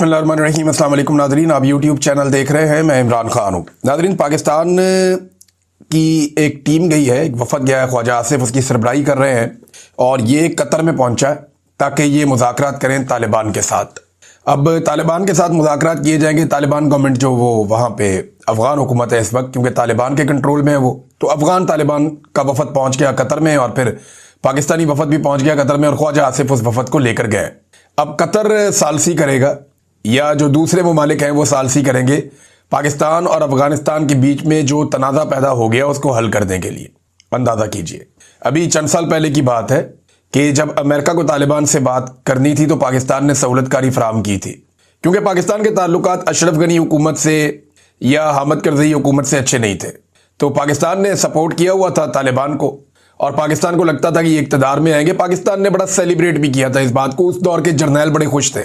बिस्मिल्लाहिर्रहमानिर्रहीम। अस्सलाम वालेकुम नाज़रीन, आप यूट्यूब चैनल देख रहे हैं। मैं इमरान खान हूँ। नाज़रीन, पाकिस्तान की एक टीम गई है, एक वफद गया है, ख्वाजा आसिफ उसकी सरबराही कर रहे हैं और ये कतर में पहुंचा है ताकि ये मुज़ाकरात करें तालिबान के साथ। अब तालिबान के साथ मुज़ाकरात किए जाएंगे। तालिबान गवर्नमेंट जो वो वहाँ पे अफ़गान हुकूमत है इस वक्त, क्योंकि तालिबान के कंट्रोल में है वो, तो अफ़गान तालिबान का वफद पहुँच गया कतर में और फिर पाकिस्तानी वफद भी पहुँच गया कतर में और ख्वाजा आसिफ उस वफद को लेकर गए। अब कतर सालसी करेगा या जो दूसरे ममालिक हैं वो सालसी करेंगे पाकिस्तान और अफगानिस्तान के बीच में जो तनाज़ा पैदा हो गया उसको हल करने के लिए। अंदाज़ा कीजिए, अभी चंद साल पहले की बात है कि जब अमेरिका को तालिबान से बात करनी थी तो पाकिस्तान ने सहूलतकारी फराहम की थी, क्योंकि पाकिस्तान के ताल्लुकात अशरफ गनी हुकूमत से या हामिद करज़ई हुकूमत से अच्छे नहीं थे। तो पाकिस्तान ने सपोर्ट किया हुआ था तालिबान को और पाकिस्तान को लगता था कि ये इक़्तिदार में आएंगे। पाकिस्तान ने बड़ा सेलिब्रेट भी किया था इस बात को। उस दौर के जर्नैल बड़े खुश थे।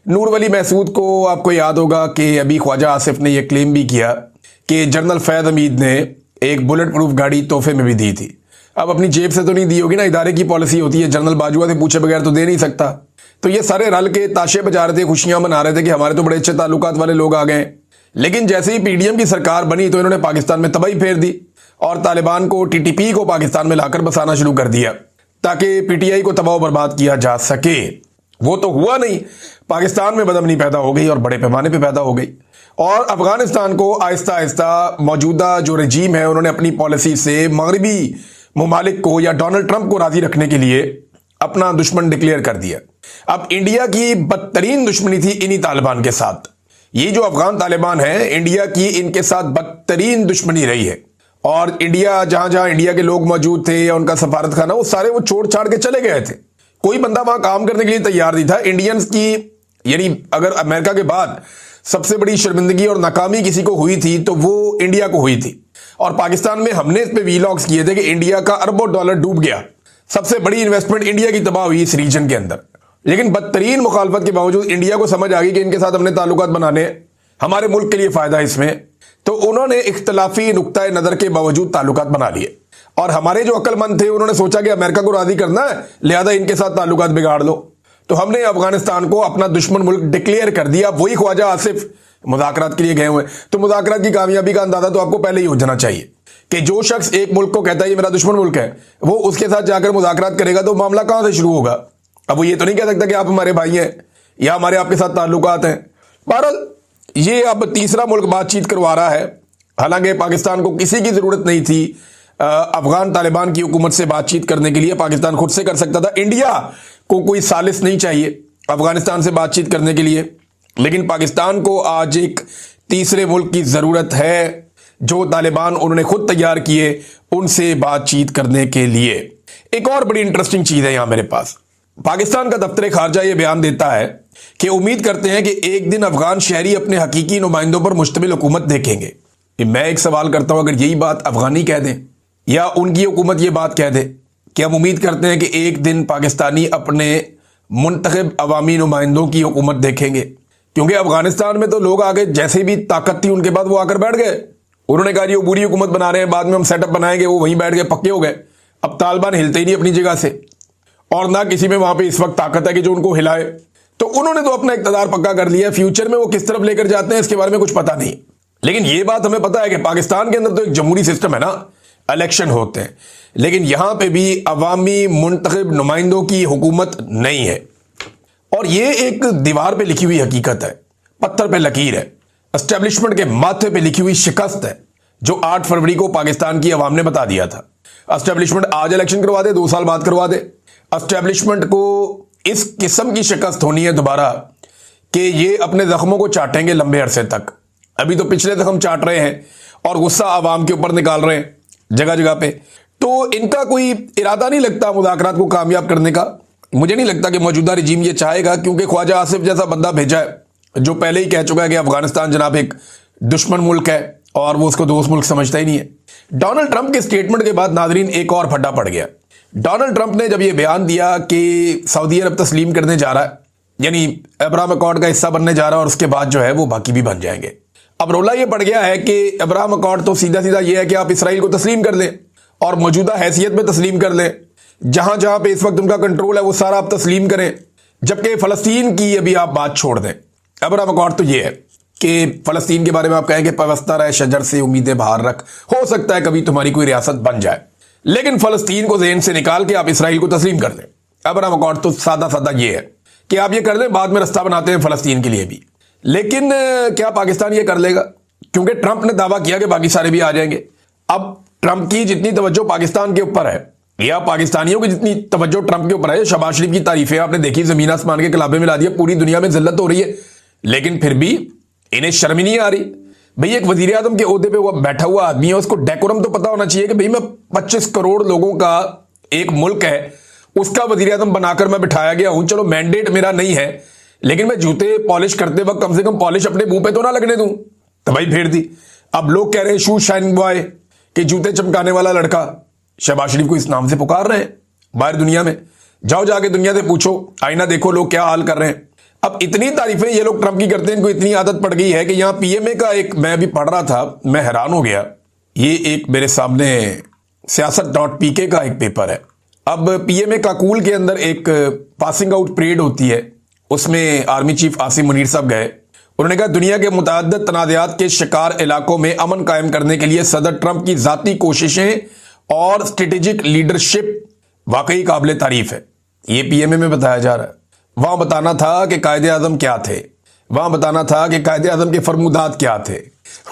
नूर वली महसूद को आपको याद होगा कि अभी ख्वाजा आसिफ ने यह क्लेम भी किया कि जनरल फैज़ हमीद ने एक बुलेट प्रूफ गाड़ी तोहफे में भी दी थी। अब अपनी जेब से तो नहीं दी होगी ना, इदारे की पॉलिसी होती है, जनरल बाजुआ से पूछे बगैर तो दे नहीं सकता। तो ये सारे रल के ताशे बजा रहे थे, खुशियां मना रहे थे कि हमारे तो बड़े अच्छे ताल्लुकात वाले लोग आ गए। लेकिन जैसे ही पीडीएम की सरकार बनी तो इन्होंने पाकिस्तान में तबाही फेर दी और तालिबान को, टीटीपी को पाकिस्तान में लाकर बसाना शुरू कर दिया ताकि पीटीआई को तबाह बर्बाद किया जा सके। वो तो हुआ नहीं, पाकिस्तान में बदअमनी पैदा हो गई और बड़े पैमाने पे पैदा हो गई और अफगानिस्तान को आहिस्ता आहिस्ता मौजूदा जो रजीम है उन्होंने अपनी पॉलिसी से मगरबी ममालिक को या डोनाल्ड ट्रंप को राजी रखने के लिए अपना दुश्मन डिक्लेयर कर दिया। अब इंडिया की बदतरीन दुश्मनी थी इन्हीं तालिबान के साथ। ये जो अफगान तालिबान है, इंडिया की इनके साथ बदतरीन दुश्मनी रही है और इंडिया जहां जहां इंडिया के लोग मौजूद थे या उनका सफारत खाना, वो सारे वो छोड़ छाड़ के चले गए थे। कोई बंदा वहां काम करने के लिए तैयार नहीं था। इंडियंस की, यानी अगर अमेरिका के बाद सबसे बड़ी शर्मिंदगी और नाकामी किसी को हुई थी तो वो इंडिया को हुई थी। और पाकिस्तान में हमने इस पे वीलॉग्स किए थे कि इंडिया का अरबों डॉलर डूब गया, सबसे बड़ी इन्वेस्टमेंट इंडिया की तबाह हुई इस रीजन के अंदर। लेकिन बदतरीन मुखालफत के बावजूद इंडिया को समझ आ गई कि इनके साथ हमने ताल्लुकात बनाने, हमारे मुल्क के लिए फायदा है इसमें, तो उन्होंने इख्तलाफी नुक्ता नजर के बावजूद ताल्लुकात बना लिए। और हमारे जो अक्लमंद थे उन्होंने सोचा कि अमेरिका को राजी करना है, लिहाजा इनके साथ ताल्लुकात बिगाड़ लो। तो हमने अफगानिस्तान को अपना दुश्मन मुल्क डिक्लेयर कर दिया। वही ख्वाजा आसिफ मुज़ाकरात के लिए गए हुए। तो मुज़ाकरात की कामयाबी का अंदाजा तो आपको पहले ही हो जाना चाहिए कि जो शख्स एक मुल्क को कहता है ये मेरा दुश्मन मुल्क है, वो उसके साथ जाकर मुज़ाकरात करेगा तो मामला कहां से शुरू होगा। अब वो ये तो नहीं कह सकता कि आप हमारे भाई हैं या हमारे आपके साथ ताल्लुकात हैं। बहरहाल ये अब तीसरा मुल्क बातचीत करवा रहा है। हालांकि पाकिस्तान को किसी की जरूरत नहीं थी अफगान तालिबान की हुकूमत से बातचीत करने के लिए, पाकिस्तान खुद से कर सकता था। इंडिया को कोई सालिस नहीं चाहिए अफगानिस्तान से बातचीत करने के लिए, लेकिन पाकिस्तान को आज एक तीसरे मुल्क की जरूरत है जो तालिबान उन्होंने खुद तैयार किए उनसे बातचीत करने के लिए। एक और बड़ी इंटरेस्टिंग चीज है यहां मेरे पास। पाकिस्तान का दफ्तर खारजा यह बयान देता है कि उम्मीद करते हैं कि एक दिन अफगान शहरी अपने हकीकी नुमाइंदों पर मुश्तमिल हुकूमत देखेंगे। मैं एक सवाल करता हूं, अगर यही बात अफगानी कह दें या उनकी हुकूमत ये बात कह दे कि हम उम्मीद करते हैं कि एक दिन पाकिस्तानी अपने मुंतखब अवामी नुमाइंदों की हुकूमत देखेंगे, क्योंकि अफगानिस्तान में तो लोग आगे जैसे भी ताकत थी उनके बाद वो आकर बैठ गए। उन्होंने कहा ये बुरी हुकूमत बना रहे हैं, बाद में हम सेटअप बनाएंगे, वो वहीं बैठ गए, पक्के हो गए। अब तालिबान हिलते ही नहीं अपनी जगह से और ना किसी में वहां पर इस वक्त ताकत है कि जो उनको हिलाए। तो उन्होंने तो अपना इक़्तिदार पक्का कर लिया। फ्यूचर में वो किस तरफ लेकर जाते हैं इसके बारे में कुछ पता नहीं। लेकिन ये बात हमें पता है कि पाकिस्तान के अंदर तो एक जमहूरी सिस्टम है ना, इलेक्शन होते हैं, लेकिन यहां पे भी अवामी मुंतखब नुमाइंदों की हुकूमत नहीं है। और ये एक दीवार पे लिखी हुई हकीकत है, पत्थर पे लकीर है, एस्टेब्लिशमेंट के माथे पे लिखी हुई शिकस्त है जो 8 फरवरी को पाकिस्तान की अवाम ने बता दिया था। एस्टेब्लिशमेंट आज इलेक्शन करवा दे, 2 साल बाद करवा दे, एस्टेब्लिशमेंट को इस किस्म की शिकस्त होनी है दोबारा कि ये अपने जख्मों को चाटेंगे लंबे अरसे तक। अभी तो पिछले जख्म चाट रहे हैं और गुस्सा आवाम के ऊपर निकाल रहे हैं जगह जगह पे। तो इनका कोई इरादा नहीं लगता मुज़ाकरात को कामयाब करने का। मुझे नहीं लगता कि मौजूदा रजीम ये चाहेगा, क्योंकि ख्वाजा आसिफ जैसा बंदा भेजा है जो पहले ही कह चुका है कि अफगानिस्तान जनाब एक दुश्मन मुल्क है और वो उसको दोस्त मुल्क समझता ही नहीं है। डोनाल्ड ट्रंप के स्टेटमेंट के बाद नाजरीन एक और फड्डा पड़ गया। डोनाल्ड ट्रंप ने जब ये बयान दिया कि सऊदी अरब तस्लीम करने जा रहा है, यानी अब्राहम अकॉर्ड का हिस्सा बनने जा रहा है और उसके बाद जो है वो बाकी भी बन जाएंगे। अब रोला ये पड़ गया है कि अब्राहम अकॉर्ड तो सीधा सीधा ये है कि आप इसराइल को तस्लीम कर लें और मौजूदा हैसियत में तस्लीम कर लें, जहां जहां पे इस वक्त उनका कंट्रोल है वो सारा आप तस्लीम करें, जबकि फलस्तीन की अभी आप बात छोड़ दें। अब्राहम अकॉर्ड तो ये है कि फलस्तीन के बारे में आप कहें कि पवस्ता रहे शजर से उम्मीदें बाहर रख, हो सकता है कभी तुम्हारी कोई रियासत बन जाए, लेकिन फलस्तीन को ज़हन से निकाल के आप इसराइल को तस्लीम कर दें। अब्राहम अकॉर्ड तो सादा सादा ये है कि आप ये कर लें, बाद में रास्ता बनाते हैं फलस्तीन के लिए भी। लेकिन क्या पाकिस्तान ये कर लेगा? क्योंकि ट्रंप ने दावा किया कि बाकी सारे भी आ जाएंगे। अब ट्रंप की जितनी तवज्जो पाकिस्तान के ऊपर है या पाकिस्तानियों की जितनी तवज्जो ट्रंप के ऊपर है, शहबाज शरीफ की तारीफें आपने देखी, जमीन आसमान के कलाबे में ला दिया, पूरी दुनिया में जिल्लत हो रही है, लेकिन फिर भी इन्हें शर्म ही नहीं आ रही। भाई एक वजीर आजम के ओहदे पे वो बैठा हुआ आदमी है, उसको डेकोरम तो पता होना चाहिए कि भाई मैं 25 करोड़ लोगों का एक मुल्क है, उसका वजीर आजम बनाकर मैं बिठाया गया हूं। चलो मैंडेट मेरा नहीं है, लेकिन मैं जूते पॉलिश करते वक्त कम से कम पॉलिश अपने मुंह पे तो ना लगने दूं। तो भाई फेर दी। अब लोग कह रहे हैं शू शाइन बॉय, कि जूते चमकाने वाला लड़का। शहबाज शरीफ को इस नाम से पुकार रहे हैं बाहर दुनिया में। जाओ जाके दुनिया से पूछो, आईना देखो लोग क्या हाल कर रहे हैं। अब इतनी तारीफें ये लोग ट्रंप की करते हैं, इनको इतनी आदत पड़ गई है कि यहां पीएमए का एक, मैं अभी पढ़ रहा था, मैं हैरान हो गया। ये एक मेरे सामने सियासत.pk का एक पेपर है। अब पीएमए काकूल के अंदर एक पासिंग आउट परेड होती है, उसमें आर्मी चीफ आसिम मुनीर साहब गए। उन्होंने कहा दुनिया के मुतअद्दिद तनाज़ात के शिकार इलाकों में अमन कायम करने के लिए सदर ट्रंप की जाती कोशिशें और स्ट्रेटेजिक लीडरशिप वाकई काबिल तारीफ है। ये पीएमए में बताया जा रहा है। वहां बताना था कि कायदे आजम क्या थे, वहां बताना था कि कायदे आजम के फरमुदात क्या थे,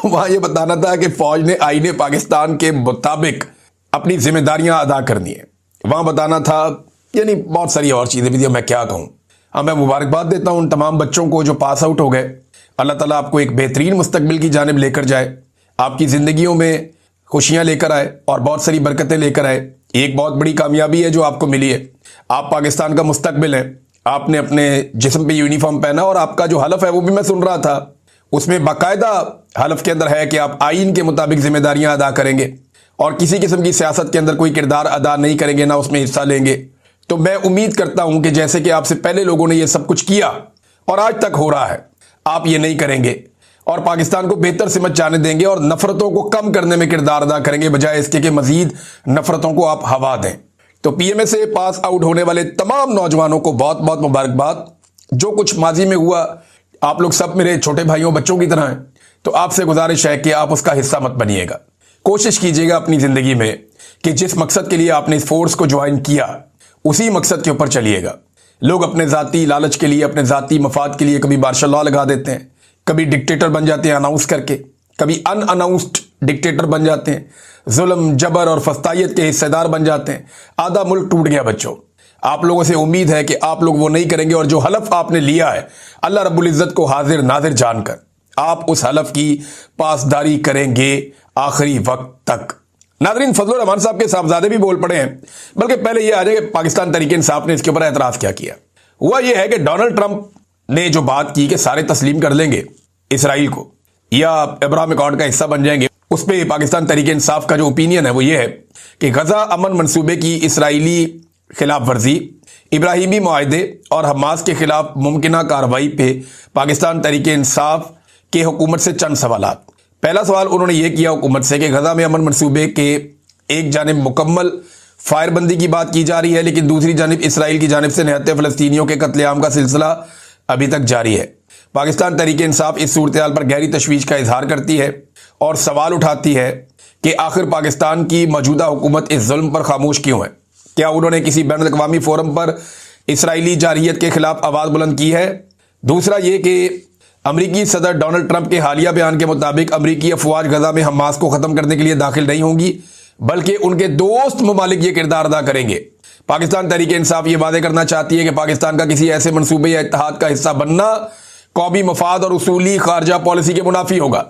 वहां यह बताना था कि फौज ने आईने पाकिस्तान के मुताबिक अपनी जिम्मेदारियां अदा करनी है, वहां बताना था, यानी बहुत सारी और चीजें भी। मैं क्या कहूं। हाँ, मैं मुबारकबाद देता हूं उन तमाम बच्चों को जो पास आउट हो गए। अल्लाह ताला आपको एक बेहतरीन मुस्तकबिल की जानिब लेकर जाए, आपकी जिंदगियों में खुशियां लेकर आए और बहुत सारी बरकतें लेकर आए। एक बहुत बड़ी कामयाबी है जो आपको मिली है। आप पाकिस्तान का मुस्तकबिल है। आपने अपने जिस्म पे यूनिफॉर्म पहना और आपका जो हलफ है वो भी मैं सुन रहा था, उसमें बाकायदा हलफ के अंदर है कि आप आईन के मुताबिक जिम्मेदारियां अदा करेंगे और किसी किस्म की सियासत के अंदर कोई किरदार अदा नहीं करेंगे, ना उसमें हिस्सा लेंगे। तो मैं उम्मीद करता हूं कि जैसे कि आपसे पहले लोगों ने ये सब कुछ किया और आज तक हो रहा है, आप ये नहीं करेंगे और पाकिस्तान को बेहतर समझ जाने देंगे और नफरतों को कम करने में किरदार अदा करेंगे, बजाय इसके कि मजीद नफरतों को आप हवा दें। तो पीएमए से पास आउट होने वाले तमाम नौजवानों को बहुत बहुत मुबारकबाद। जो कुछ माजी में हुआ, आप लोग सब मेरे छोटे भाइयों बच्चों की तरह हैं, तो आपसे गुजारिश है कि आप उसका हिस्सा मत बनिएगा। कोशिश कीजिएगा अपनी जिंदगी में कि जिस मकसद के लिए आपने इस फोर्स को ज्वाइन किया उसी मकसद के ऊपर चलिएगा। लोग अपने जाती लालच के लिए, अपने जाती मफाद के लिए कभी मार्शल लॉ लगा देते हैं, कभी डिक्टेटर बन जाते हैं अनाउंस करके, कभी अनअनाउंस्ड डिक्टेटर बन जाते हैं, जुल्म जबर और फस्तायत के हिस्सेदार बन जाते हैं। आधा मुल्क टूट गया बच्चों। आप लोगों से उम्मीद है कि आप लोग वो नहीं करेंगे और जो हलफ आपने लिया है अल्लाह रब्बुल इज्जत को हाजिर नाजिर जानकर आप उस हलफ की पासदारी करेंगे आखिरी वक्त तक। नाज़रीन, फजलुर रहमान साहब के साहबजादे भी बोल पड़े हैं, बल्कि पहले ये आ जाए कि पाकिस्तान तहरीक इंसाफ ने इसके ऊपर एतराज क्या किया। हुआ यह है कि डोनाल्ड ट्रंप ने जो बात की कि सारे तस्लीम कर लेंगे इसराइल को या अब्राहम अकॉर्ड का हिस्सा बन जाएंगे, उस पर पाकिस्तान तहरीक इंसाफ का जो ओपिनियन है वो ये है कि गजा अमन मंसूबे की इसराइली खिलाफ वर्जी, इब्राहिमी मुआहदे और हमास के खिलाफ मुमकिना कार्रवाई पे पाकिस्तान तहरीक इंसाफ के हुकूमत से चंद सवालात। पहला सवाल उन्होंने ये किया हुकूमत से कि गजा में अमन मंसूबे के एक जानिब मुकम्मल फायरबंदी की बात की जा रही है, लेकिन दूसरी जानिब इसराइल की जानिब से निहत्ते फ़लस्तीनियों के कत्लेआम का सिलसिला अभी तक जारी है। पाकिस्तान तहरीक इंसाफ इस सूरत हाल पर गहरी तशवीश का इजहार करती है और सवाल उठाती है कि आखिर पाकिस्तान की मौजूदा हुकूमत इस जुल्म पर खामोश क्यों है। क्या उन्होंने किसी बैन अल-अक़वामी फोरम पर इसराइली जारहियत के खिलाफ आवाज़ बुलंद की है? दूसरा ये कि अमरीकी सदर डोनाल्ड ट्रंप के हालिया बयान के मुताबिक अमरीकी अफवाज गजा में हमास को ख़त्म करने के लिए दाखिल नहीं होंगी, बल्कि उनके दोस्त ममालिक ये किरदार अदा करेंगे। पाकिस्तान तहरीक इंसाफ ये वादे करना चाहती है कि पाकिस्तान का किसी ऐसे मनसूबे या इत्तेहाद का हिस्सा बनना कौमी मफाद और उसूली खारजा पॉलिसी के मुनाफी होगा।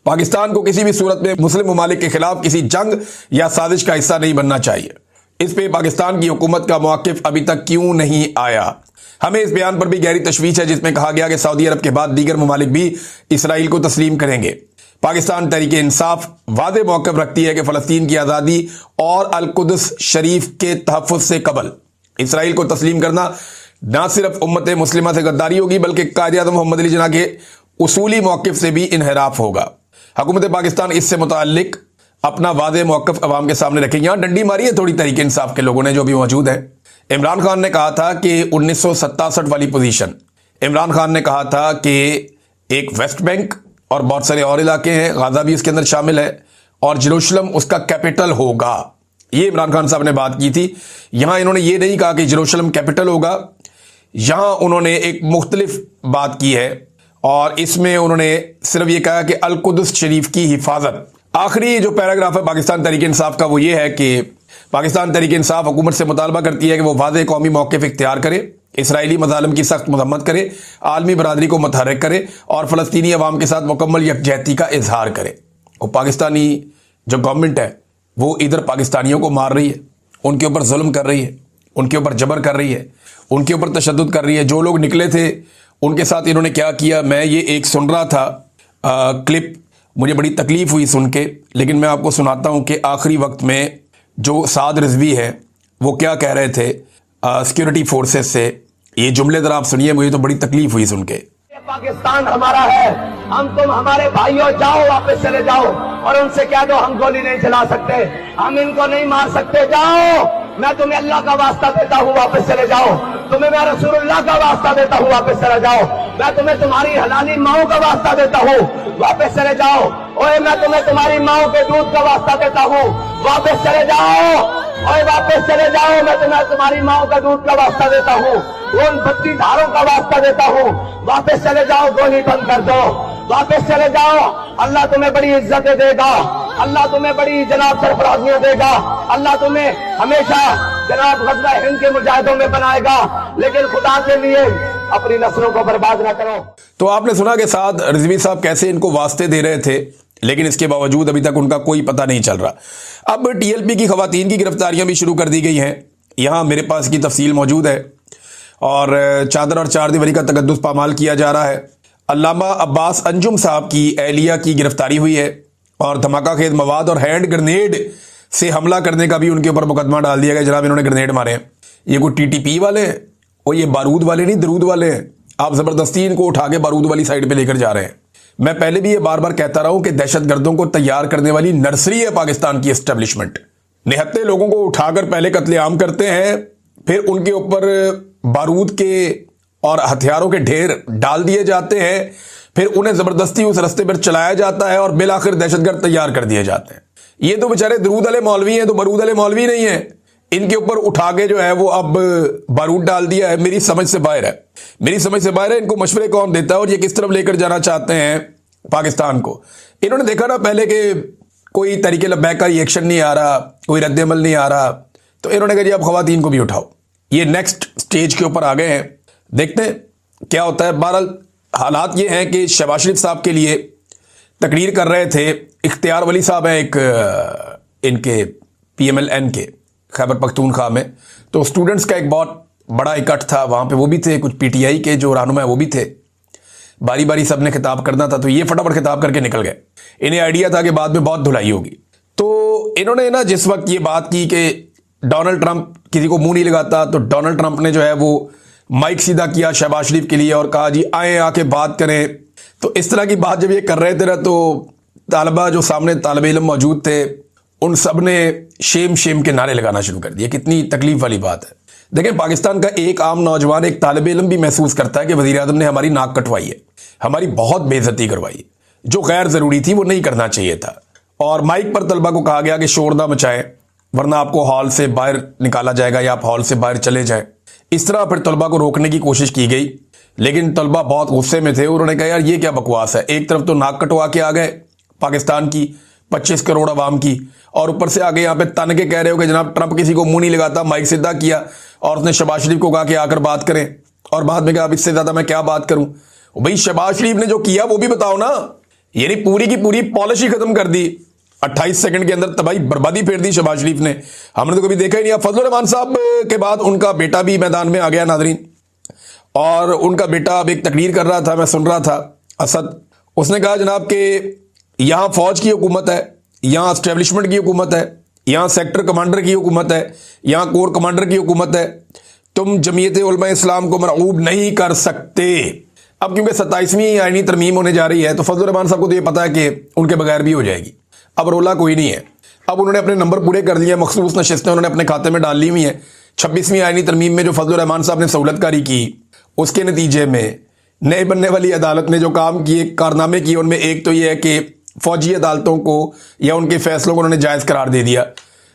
पाकिस्तान को किसी भी सूरत में मुस्लिम ममालिक के खिलाफ किसी जंग या साजिश का हिस्सा नहीं बनना चाहिए। इस पे पाकिस्तान की हुकूमत का मौक़िफ़ अभी तक क्यों नहीं आया? हमें इस बयान पर भी गहरी तशवीश है जिसमें कहा गया कि सऊदी अरब के बाद दीगर ममालिक भी इसराइल को तस्लीम करेंगे। पाकिस्तान तहरीक इंसाफ वादे मौक़िफ़ रखती है कि फ़लस्तीन की आज़ादी और अल-कुद्स शरीफ के तहफ़्फ़ुज़ से कबल इसराइल को तस्लीम करना न सिर्फ उम्मत मुस्लिमा से गद्दारी होगी, बल्कि कायद-ए-आज़म मोहम्मद अली जिन्ना के उसूली मौक़िफ़ से भी इन्हिराफ होगा। हुकूमत पाकिस्तान इससे मुताल्लिक अपना वादे मौक़िफ़ अवाम के सामने रखेगी। यहाँ डंडी मारी है थोड़ी तहरीक इंसाफ के लोगों ने जो भी मौजूद है। इमरान खान ने कहा था कि 1967 वाली पोजीशन, इमरान खान ने कहा था कि एक वेस्ट बैंक और बहुत सारे और इलाके हैं, गाजा भी इसके अंदर शामिल है, और जेरूशलम उसका कैपिटल होगा। ये इमरान खान साहब ने बात की थी। यहां इन्होंने ये नहीं कहा कि जेरूशलम कैपिटल होगा, यहां उन्होंने एक मुख्तलिफ बात की है और इसमें उन्होंने सिर्फ ये कहा कि अल कुद्स शरीफ की हिफाजत। आखिरी जो पैराग्राफ है पाकिस्तान तहरीक इंसाफ का वो ये है कि पाकिस्तान तहरीक इंसाफ हुकूमत से मुतालबा करती है कि वो वाज़ेह कौमी मौक़िफ़ इख्तियार करे, इसराइली मज़ालिम की सख्त मज़म्मत करे, आलमी बरादरी को मुतहर्रिक करे और फ़लस्तीनी अवाम के साथ मुकम्मल यकजहती का इजहार करे। और पाकिस्तानी जो गवर्नमेंट है वो इधर पाकिस्तानियों को मार रही है, उनके ऊपर जुल्म कर रही है, उनके ऊपर जबर कर रही है, उनके ऊपर तशद्दुद कर रही है। जो लोग निकले थे उनके साथ इन्होंने क्या किया, मैं ये एक सुन रहा था क्लिप, मुझे बड़ी तकलीफ हुई सुन के, लेकिन मैं आपको सुनाता हूं कि आखिरी वक्त में जो साद रिजवी है वो क्या कह रहे थे सिक्योरिटी फोर्सेस से। ये जुमले जरा आप सुनिए, मुझे तो बड़ी तकलीफ हुई सुन के। पाकिस्तान हमारा है, हम तुम हमारे भाइयों, जाओ वापस चले जाओ और उनसे कह दो हम गोली नहीं चला सकते, हम इनको नहीं मार सकते, जाओ। मैं तुम्हें अल्लाह का वास्ता देता हूँ वापस चले जाओ, तुम्हें मैं रसूलुल्लाह का वास्ता देता हूँ वापस चले जाओ, मैं तुम्हें तुम्हारी हलाली माओ का वास्ता देता हूँ वापस चले जाओ। ओए मैं तुम्हें तुम्हारी माओ के दूध का वास्ता देता हूँ वापस चले जाओ, ओए वापस चले जाओ। मैं तुम्हें तुम्हारी माओ का दूध का वास्ता देता हूँ, उन बत्ती धारों का वास्ता देता हूँ, वापस चले जाओ, गोली बंद कर दो, वापस चले जाओ। अल्लाह तुम्हें बड़ी इज्जतें देगा, अल्लाह तुम्हें बड़ी जनाब सरफराजियां देगा, अल्लाह तुम्हें हमेशा जनाब गज़वा हिंद के मुजाहिदों में बनाएगा, लेकिन खुदा के लिए अपनी नस्लों को बर्बाद ना करो। तो आपने सुना कि साद रिजवी साहब कैसे इनको वास्ते दे रहे थे, लेकिन इसके बावजूद अभी तक उनका कोई पता नहीं चल रहा। अब टीएलपी की खवातीन की गिरफ्तारियां भी शुरू कर दी गई हैं, यहां मेरे पास की तफसील मौजूद है और चादर और चार दीवारी का तकद्दुस पामाल किया जा रहा है। अल्लामा अब्बास अंजुम साहब की एहलिया की गिरफ्तारी हुई है और धमाका खेज मवाद और हैंड ग्रेनेड से हमला करने का भी उनके ऊपर मुकदमा डाल दिया गया। जनाब इन्होंने ग्रेनेड मारे हैं, ये कोई टीटीपी वाले हैं और ये बारूद वाले नहीं, दरूद वाले हैं। आप जबरदस्ती इनको उठा के बारूद वाली साइड पे लेकर जा रहे हैं। मैं पहले भी ये बार बार कहता रहा हूं कि दहशतगर्दों को तैयार करने वाली नर्सरी है पाकिस्तान की एस्टेब्लिशमेंट। निहत्ते लोगों को उठाकर पहले कत्लेआम करते हैं, फिर उनके ऊपर बारूद के और हथियारों के ढेर डाल दिए जाते हैं, फिर उन्हें जबरदस्ती उस रास्ते पर चलाया जाता है और बिलाखिर दहशतगर्द तैयार कर दिए जाते हैं। ये तो बेचारे दरूद वाले मौलवी हैं, तो बारूद वाले मौलवी नहीं है। इनके ऊपर उठा के जो है वो अब बारूद डाल दिया है। मेरी समझ से बाहर है, मेरी समझ से बाहर है। इनको मशवरे कौन देता है और ये किस तरफ लेकर जाना चाहते हैं पाकिस्तान को। इन्होंने देखा ना पहले कि कोई तरीके लब्बैक का रिएक्शन नहीं आ रहा, कोई रद्द-ए-अमल नहीं आ रहा, तो इन्होंने कहा जी अब खवातीन को भी उठाओ। ये नेक्स्ट स्टेज के ऊपर आ गए हैं, देखते हैं क्या होता है। बहरहाल हालात ये हैं कि शहबाज शरीफ साहब के लिए तकरीर कर रहे थे इख्तियार वली साहब हैं, एक इनके PMLN के खैबर पख्तूनख्वा में, तो स्टूडेंट्स का एक बहुत बड़ा इकट्ठ था, वहाँ पे वो भी थे, कुछ PTI के जो रहनुमा है वो भी थे। बारी बारी सब ने खिताब करना था, तो ये फटाफट खिताब करके निकल गए। इन्हें आइडिया था कि बाद में बहुत धुलाई होगी। तो इन्होंने ना जिस वक्त ये बात की कि डोनाल्ड ट्रंप किसी को मुंह नहीं लगाता, तो डोनाल्ड ट्रंप ने जो है वो माइक सीधा किया शहबाज शरीफ के लिए और कहा जी आए आके बात करें। तो इस तरह की बात जब ये कर रहे थे ना, तो तालबा जो सामने तालिब इल्म मौजूद थे उन सब ने शेम शेम के नारे लगाना शुरू कर दिए। कितनी तकलीफ वाली बात है। देखें, पाकिस्तान का एक आम नौजवान, एक तालिब इल्म भी महसूस करता है कि वज़ीर आज़म ने हमारी नाक कटवाई है, हमारी बहुत बेइज्जती करवाई है, जो गैर ज़रूरी थी वो नहीं करना चाहिए था। और माइक पर तलबा को कहा गया कि शोर ना मचाएं वरना आपको हॉल से बाहर निकाला जाएगा या आप हॉल से बाहर चले जाएं। इस तरह फिर तलबा को रोकने की कोशिश की गई, लेकिन तलबा बहुत गुस्से में थे। उन्होंने कहा यार ये क्या बकवास है, एक तरफ तो नाक कटवा के आ गए पाकिस्तान की 25 करोड़ आवाम की, और ऊपर से आगे यहाँ पे तन के कह रहे हो कि जनाब ट्रंप किसी को मुंह नहीं लगाता। माइक सीधा किया और उसने शहबाज शरीफ को कहा कि आकर बात करें, और बाद में कहा अब इससे ज्यादा मैं क्या बात करूं। भाई शहबाज शरीफ ने जो किया वो भी बताओ ना। यानी पूरी की पूरी पॉलिसी खत्म कर दी 28 सेकंड के अंदर, तबाही बर्बादी फेर दी शहबाज शरीफ ने। हमने तो कभी देखा ही नहीं। फजलुर रहमान साहब के बाद उनका बेटा भी मैदान में आ गया नादरीन, और उनका बेटा अब एक तकरीर कर रहा था, मैं सुन रहा था, असद। उसने कहा जनाब कि यहां फौज की हुकूमत है, यहां एस्टेब्लिशमेंट की हुकूमत है, यहां सेक्टर कमांडर की हुकूमत है, यहां कोर कमांडर की हुकूमत है, तुम जमीयत उलमा इस्लाम को मरऊब नहीं कर सकते। अब क्योंकि 27वीं आईनी तरमीम होने जा रही है, तो फजलुर रहमान साहब को तो ये पता है कि उनके बगैर भी हो जाएगी। अब रोला कोई नहीं है। अब उन्होंने अपने नंबर पूरे कर लिए, मखसूस नशिस्तें उन्होंने अपने खाते में डाल ली हुई हैं। 26वीं आईनी तरमीम में जो फजलुर रहमान साहब ने सहूलतकारी की, उसके नतीजे में नए बनने वाली अदालत ने जो काम किए, कारनामे किए, उनमें एक तो ये है कि फौजी अदालतों को या उनके फैसलों को उन्होंने जायज़ करार दे दिया,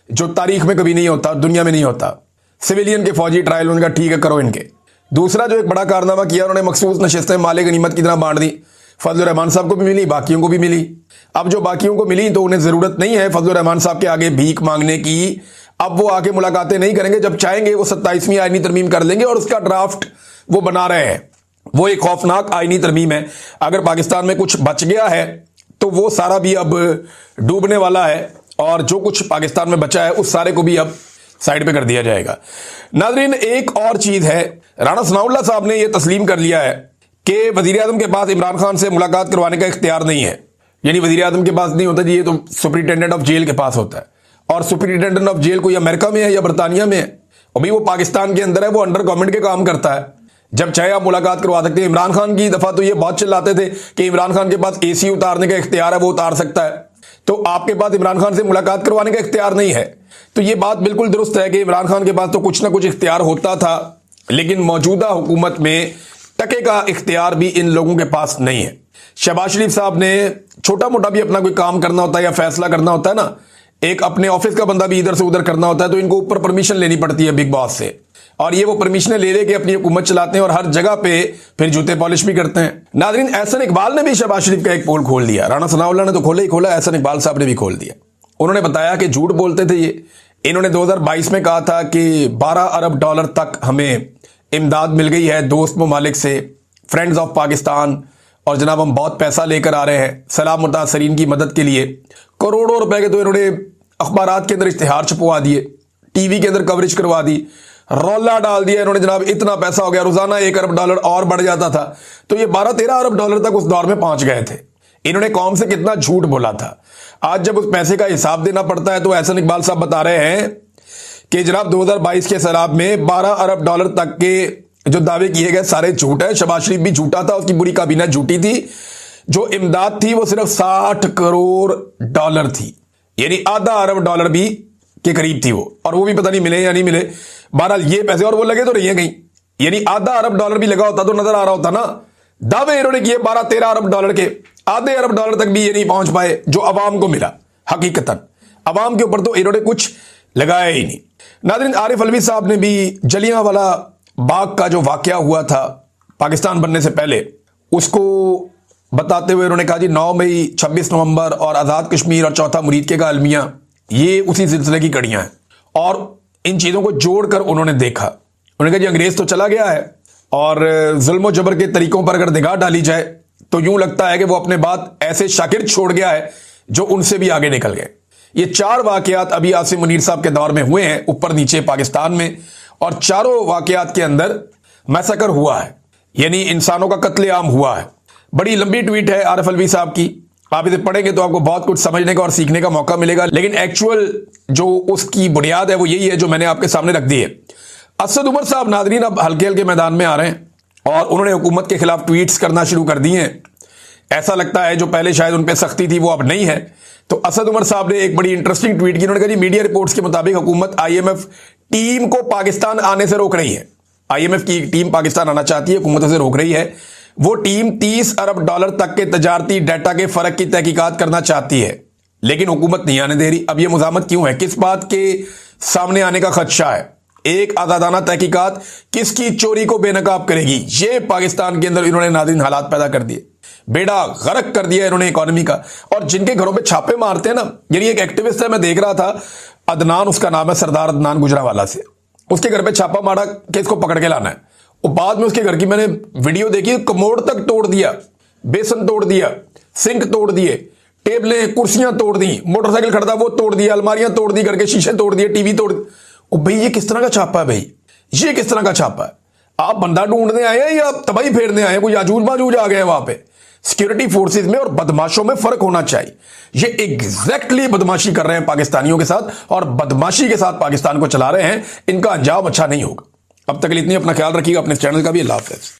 जो तारीख में कभी नहीं होता, दुनिया में नहीं होता। सिविलियन के फौजी ट्रायल, उनका ठीक है, करो इनके। दूसरा जो एक बड़ा कारनामा किया, उन्होंने मखसूस नशिस्तें माले गनीमत की तरह बांट दी। फजल रहमान साहब को भी मिली, बाकियों को भी मिली। अब जो बाकियों को मिली तो उन्हें ज़रूरत नहीं है फजल रहमान साहब के आगे भीख मांगने की। अब वो आके मुलाकातें नहीं करेंगे, जब चाहेंगे वो 27वीं आईनी तरमीम कर लेंगे और उसका ड्राफ्ट वो बना रहे हैं। वो एक खौफनाक आईनी तरमीम है। अगर पाकिस्तान में कुछ बच गया है तो वो सारा भी अब डूबने वाला है, और जो कुछ पाकिस्तान में बचा है उस सारे को भी अब साइड पे कर दिया जाएगा। नाज़रीन, एक और चीज है, राणा सनाउल्लाह साहब ने यह तस्लीम कर लिया है कि वजीर आजम के पास इमरान खान से मुलाकात करवाने का इख्तियार नहीं है। यानी वजीर आजम के पास नहीं होता जी, ये तो सुपरिटेंडेंट ऑफ जेल के पास होता है। और सुपरिटेंडेंट ऑफ जेल कोई अमेरिका में है या बरतानिया में है, और भाई वो पाकिस्तान के अंदर है, वो अंडर गवर्नमेंट के काम करता है। जब चाहे आप मुलाकात करवा सकते हैं। इमरान खान की दफा तो ये बहुत चिल्लाते थे कि इमरान खान के पास एसी उतारने का इख्तियार है, वो उतार सकता है, तो आपके पास इमरान खान से मुलाकात करवाने का इख्तियार नहीं है। तो ये बात बिल्कुल दुरुस्त है कि इमरान खान के पास तो कुछ ना कुछ इख्तियार होता था, लेकिन मौजूदा हुकूमत में टके का इख्तियार भी इन लोगों के पास नहीं है। शहबाज शरीफ साहब ने छोटा मोटा भी अपना कोई काम करना होता है या फैसला करना होता है ना, एक अपने ऑफिस का बंदा भी इधर से उधर करना होता है, तो इनको ऊपर परमिशन लेनी पड़ती है बिग बॉस से, और ये वो परमिशन ले लेके अपनी हुकूमत चलाते हैं और हर जगह पे फिर जूते पॉलिश भी करते हैं। नाज़रीन, एहसन इकबाल ने भी शहबाज शरीफ का एक पोल खोल दिया। राणा सनाउल्लाह ने तो खोला ही खोला, एहसन इकबाल साहब ने भी खोल दिया। उन्होंने बताया कि झूठ बोलते थे ये। इन्होंने 2022 में कहा था कि 12 अरब डॉलर तक हमें इमदाद मिल गई है दोस्त ममालिक से, फ्रेंड्स ऑफ पाकिस्तान, और जनाब हम बहुत पैसा लेकर आ रहे हैं सैलाब मुतासरीन की मदद के लिए। करोड़ों रुपए के तो इन्होंने अखबारात के अंदर इश्तिहार छपवा दिए, टीवी के अंदर कवरेज करवा दी, रौला डाल दिया इन्होंने, जनाब इतना पैसा हो गया, रोजाना 1 अरब डॉलर और बढ़ जाता था। तो ये 12-13 अरब डॉलर तक उस दौर में पहुंच गए थे। इन्होंने कौम से कितना झूठ बोला था। आज जब उस पैसे का हिसाब देना पड़ता है तो एहसन इकबाल साहब बता रहे हैं कि जनाब 2022 के सैलाब में 12 अरब डॉलर तक के जो दावे किए गए सारे झूठ है। शहबाज शरीफ भी झूठा था, उसकी बुरी काबीना झूठी थी। जो इमदाद थी वो सिर्फ 60 करोड़ डॉलर थी, यानी आधा अरब डॉलर भी के करीब थी वो, और वो भी पता नहीं मिले या नहीं मिले। बहरहाल ये पैसे और वो लगे तो नहीं है कहीं, यानी आधा अरब डॉलर भी लगा होता तो नजर आ रहा होता ना। दावे इन्होंने किए 12-13 अरब डॉलर के, आधे अरब डॉलर तक भी ये नहीं पहुंच पाए जो अवाम को मिला। हकीकतन अवाम के ऊपर तो इन्होंने कुछ लगाया ही नहीं। नाज़रीन, आरिफ अलवी साहब ने भी जलियांवाला बाग का जो वाकया हुआ था पाकिस्तान बनने से पहले, उसको बताते हुए उन्होंने कहा जी 9 मई, 26 नवंबर और आज़ाद कश्मीर और चौथा मुरीद का अलमिया, ये उसी सिलसिले की कड़ियां हैं। और इन चीज़ों को जोड़कर उन्होंने देखा, उन्होंने कहा जी अंग्रेज तो चला गया है, और जुल्म जबर के तरीकों पर अगर निगाह डाली जाए तो यूं लगता है कि वो अपने बाद ऐसे शागिर्द छोड़ गया है जो उनसे भी आगे निकल गए। ये 4 वाकयात अभी आसिम मुनीर साहब के दौर में हुए हैं ऊपर नीचे पाकिस्तान में, और चारों वाकयात के अंदर मैसेकर हुआ है, यानी इंसानों का कत्लेआम हुआ है। बड़ी लंबी ट्वीट है आरिफ अलवी साहब की, आप इसे पढ़ेंगे तो आपको बहुत कुछ समझने का और सीखने का मौका मिलेगा, लेकिन एक्चुअल जो उसकी बुनियाद है वो यही है जो मैंने आपके सामने रख दी है। असद उमर साहब नाज़रीन अब हल्के हल्के मैदान में आ रहे हैं, और उन्होंने हुकूमत के खिलाफ ट्वीट्स करना शुरू कर दिए हैं। ऐसा लगता है जो पहले शायद उन पर सख्ती थी वो अब नहीं है। तो असद उमर साहब ने एक बड़ी इंटरेस्टिंग ट्वीट की। उन्होंने कहा जी मीडिया रिपोर्ट्स के मुताबिक हुकूमत IMF टीम को पाकिस्तान आने से रोक रही है। IMF की टीम पाकिस्तान आना चाहती है, हुकूमत से रोक रही है। वो टीम 30 अरब डॉलर तक के तजारती डाटा के फर्क की तहकीकात करना चाहती है, लेकिन हुकूमत नहीं आने दे रही। अब ये मुज़ाहमत क्यों है, किस बात के सामने आने का खदशा है? एक आज़ादाना तहकीकात किसकी चोरी को बेनकाब करेगी? ये पाकिस्तान के अंदर इन्होंने नाज़रीन हालात पैदा कर दिए, बेड़ा गर्क कर दिया इन्होंने इकोनॉमी का। और जिनके घरों पे छापे मारते हैं ना, यानी एक एक्टिविस्ट है, मैं देख रहा था, अदनान उसका नाम है, सरदार अदनान गुजरावाला से, उसके घर पे छापा मारा कि इसको पकड़ के लाना है। और बाद में उसके घर की मैंने वीडियो देखी, कमोड तक तोड़ दिया, बेसन तोड़ दिया, सिंक तोड़ दिए, टेबलें कुर्सियां तोड़ दी, मोटरसाइकिल खड़ा था वो तोड़ दिया, अलमारियां तोड़ दी, घर के शीशे तोड़ दिए, टीवी तोड़। ओ भाई ये किस तरह का छापा है भाई, ये किस तरह का छापा है? आप बंदा ढूंढने आए हैं या तबाही फेरने आए हैं? कोई याजूज माजूज आ गए हैं वहां पे? सिक्योरिटी फोर्सेज में और बदमाशों में फर्क होना चाहिए। ये एग्जैक्टली बदमाशी कर रहे हैं पाकिस्तानियों के साथ, और बदमाशी के साथ पाकिस्तान को चला रहे हैं। इनका अंजाम अच्छा नहीं होगा। अब तक इतनी, अपना ख्याल रखिएगा, अपने चैनल का भी। अल्लाह हाफ़िज़।